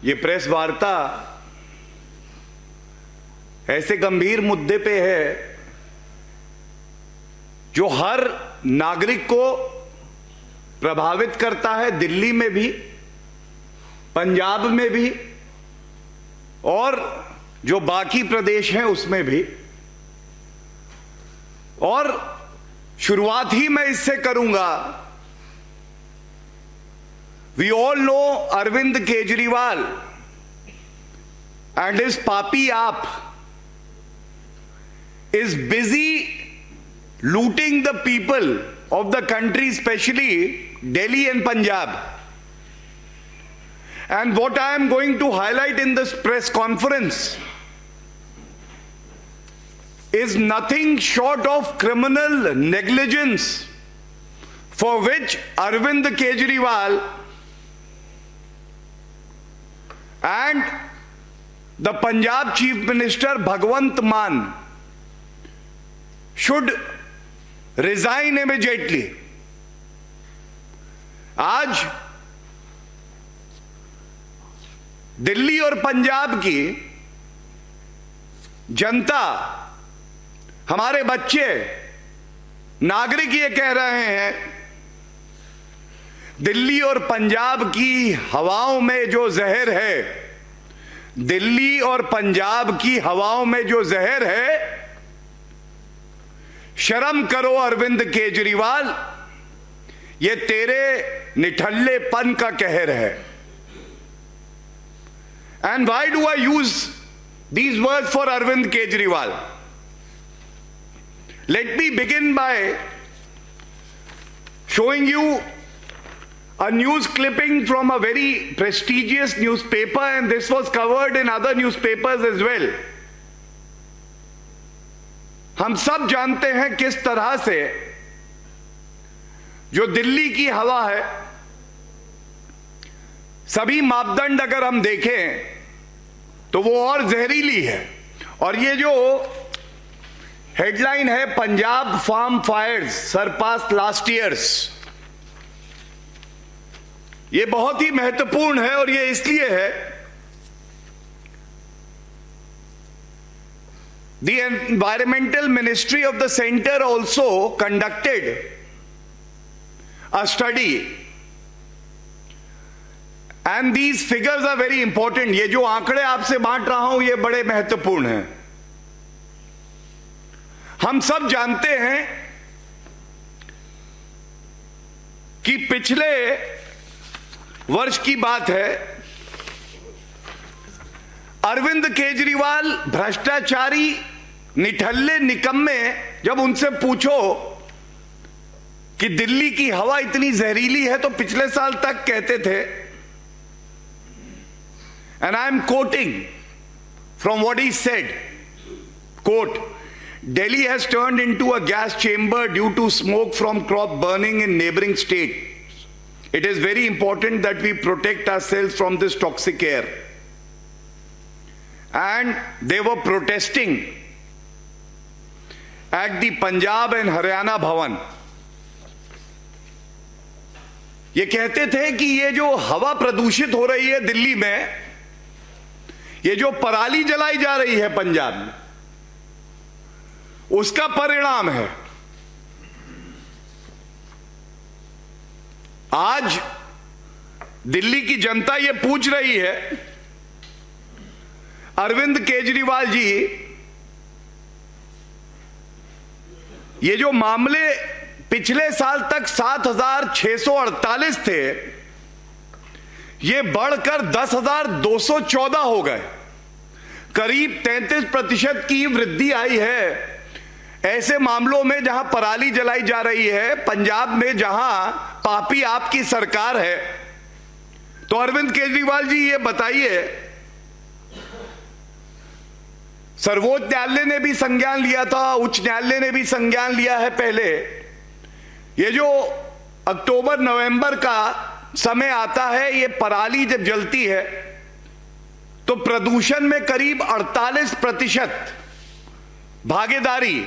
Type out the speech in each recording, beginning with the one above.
ये प्रेस वार्ता ऐसे गंभीर मुद्दे पे है जो हर नागरिक को प्रभावित करता है, दिल्ली में भी, पंजाब में भी और जो बाकी प्रदेश हैं उसमें भी। और शुरुआत ही मैं इससे करूंगा। We all know Arvind Kejriwal and his papi aap is busy looting the people of the country, especially Delhi and Punjab. And what I am going to highlight in this press conference is nothing short of criminal negligence for which Arvind Kejriwal and the Punjab Chief Minister Bhagwant Mann should resign immediately. आज दिल्ली और पंजाब की जनता, हमारे बच्चे, नागरिक ये कह रहे हैं, दिल्ली और पंजाब की हवाओं में जो जहर है, दिल्ली और पंजाब की हवाओं में जो जहर है, शर्म करो अरविंद केजरीवाल, ये तेरे निठल्लेपन का कहर है। And why do I use these words for Arvind Kejriwal? Let me begin by showing you a news clipping from a very prestigious newspaper, and this was covered in other newspapers as well. हम सब जानते हैं किस तरह से जो दिल्ली की हवा है, सभी मापदंड अगर हम देखें तो वो और जहरीली है। और ये जो हेडलाइन है, Punjab farm fires surpass last years, ये बहुत ही महत्वपूर्ण है। और ये इसलिए है, the environmental ministry of the center also conducted a study and these figures are very important. ये जो आंकड़े आपसे बांट रहा हूं ये बड़े महत्वपूर्ण हैं। हम सब जानते हैं कि पिछले वर्ष की बात है, अरविंद केजरीवाल भ्रष्टाचारी, निठल्ले, निकम्मे, जब उनसे पूछो कि दिल्ली की हवा इतनी जहरीली है तो पिछले साल तक कहते थे, and I am quoting from what he said, quote, Delhi has turned into a gas chamber due to smoke from crop burning in neighboring states. It is very important that we protect ourselves from this toxic air. And they were protesting at the Punjab and Haryana Bhavan. ये कहते थे कि ये जो हवा प्रदूषित हो रही है दिल्ली में, ये जो पराली जलाई जा रही है पंजाब में, उसका परिणाम है। आज दिल्ली की जनता ये पूछ रही है, अरविंद केजरीवाल जी, ये जो मामले पिछले साल तक 7,648 थे, ये बढ़कर 10,214 हो गए, करीब 33% की वृद्धि आई है ऐसे मामलों में जहां पराली जलाई जा रही है, पंजाब में जहां पापी आपकी सरकार है। तो अरविंद केजरीवाल जी ये बताइए, सर्वोच्च न्यायालय ने भी संज्ञान लिया था, उच्च न्यायालय ने भी संज्ञान लिया है पहले, ये जो अक्टूबर नवंबर का समय आता है, ये पराली जब जलती है तो प्रदूषण में करीब 48% भागीदारी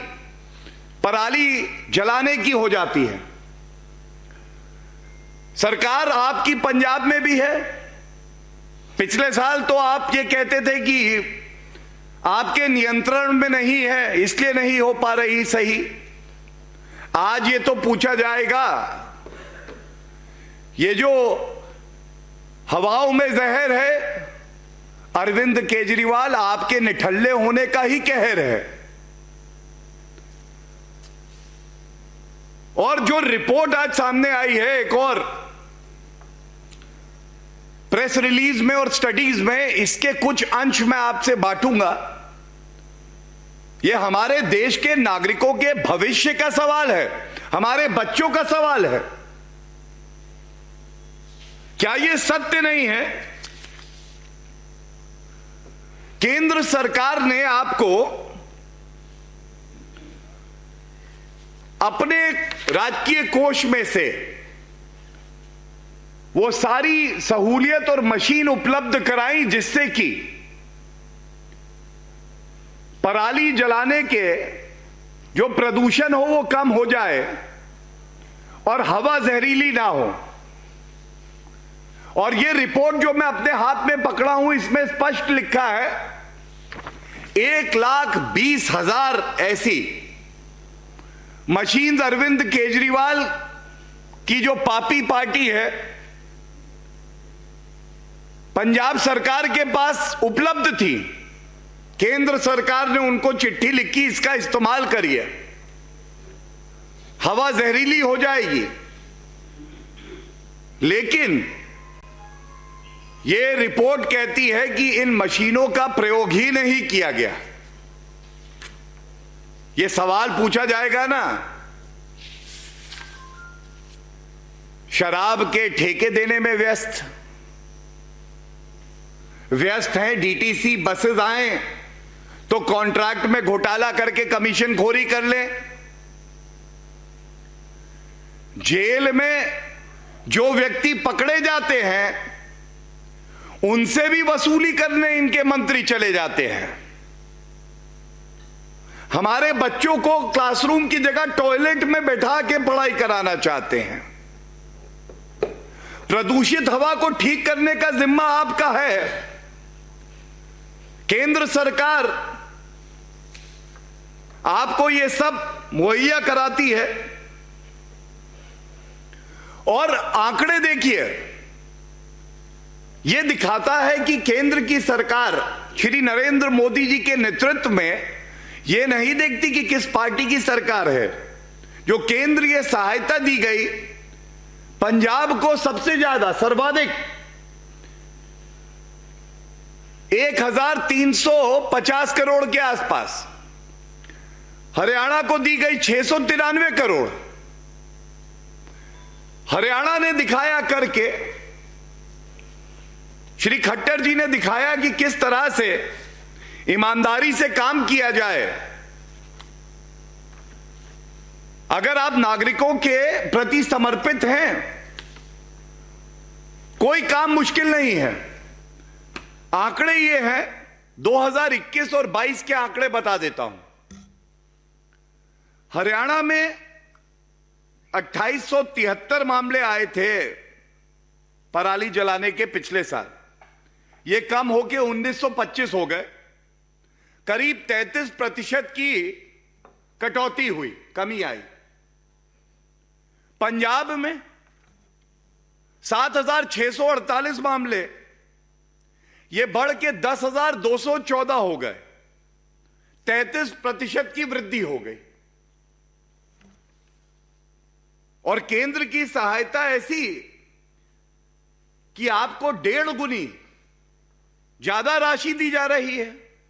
पराली जलाने की हो जाती है। सरकार आपकी पंजाब में भी है, पिछले साल तो आप ये कहते थे कि आपके नियंत्रण में नहीं है इसलिए नहीं हो पा रही सही। आज ये तो पूछा जाएगा, ये जो हवाओं में जहर है अरविंद केजरीवाल आपके निठल्ले होने का ही कहर है। और जो रिपोर्ट आज सामने आई है एक और प्रेस रिलीज में और स्टडीज में, इसके कुछ अंश मैं आपसे बांटूंगा। यह हमारे देश के नागरिकों के भविष्य का सवाल है, हमारे बच्चों का सवाल है। क्या यह सत्य नहीं है? केंद्र सरकार ने आपको अपने राजकीय कोष में से वो सारी सहूलियत और मशीन उपलब्ध कराई जिससे कि पराली जलाने के जो प्रदूषण हो वो कम हो जाए और हवा जहरीली ना हो। और ये रिपोर्ट जो मैं अपने हाथ में पकड़ा हूं इसमें स्पष्ट लिखा है 1,20,000 ऐसी मशीन्स अरविंद केजरीवाल की जो पापी पार्टी है पंजाब सरकार के पास उपलब्ध थी। केंद्र सरकार ने उनको चिट्ठी लिखी, इसका इस्तेमाल करिए, हवा जहरीली हो जाएगी। लेकिन यह रिपोर्ट कहती है कि इन मशीनों का प्रयोग ही नहीं किया गया। यह सवाल पूछा जाएगा ना, शराब के ठेके देने में व्यस्त हैं, डीटीसी बसेस आए तो कॉन्ट्रैक्ट में घोटाला करके कमीशन खोरी कर ले। जेल में जो व्यक्ति पकड़े जाते हैं उनसे भी वसूली करने इनके मंत्री चले जाते हैं। हमारे बच्चों को क्लासरूम की जगह टॉयलेट में बैठा के पढ़ाई कराना चाहते हैं। प्रदूषित हवा को ठीक करने का जिम्मा आपका है। केंद्र सरकार आपको यह सब मुहैया कराती है। और आंकड़े देखिए, यह दिखाता है कि केंद्र की सरकार श्री नरेंद्र मोदी जी के नेतृत्व में यह नहीं देखती कि किस पार्टी की सरकार है। जो केंद्रीय सहायता दी गई पंजाब को सबसे ज्यादा सर्वाधिक 1,350 करोड़ के आसपास, हरियाणा को दी गई 693 करोड़। हरियाणा ने दिखाया करके, श्री खट्टर जी ने दिखाया कि किस तरह से ईमानदारी से काम किया जाए। अगर आप नागरिकों के प्रति समर्पित हैं, कोई काम मुश्किल नहीं है। आंकड़े ये हैं, 2021 और 22 के आंकड़े बता देता हूं। हरियाणा में 2873 मामले आए थे पराली जलाने के पिछले साल। ये कम होके 1925 हो गए। करीब 33% की कटौती हुई, कमी आई। पंजाब में 7,648 मामले, ये बढ़ के 10,214 हो गए। 33% की वृद्धि हो गई। और केंद्र की सहायता ऐसी कि आपको 1.5 गुनी ज्यादा राशि दी जा रही है।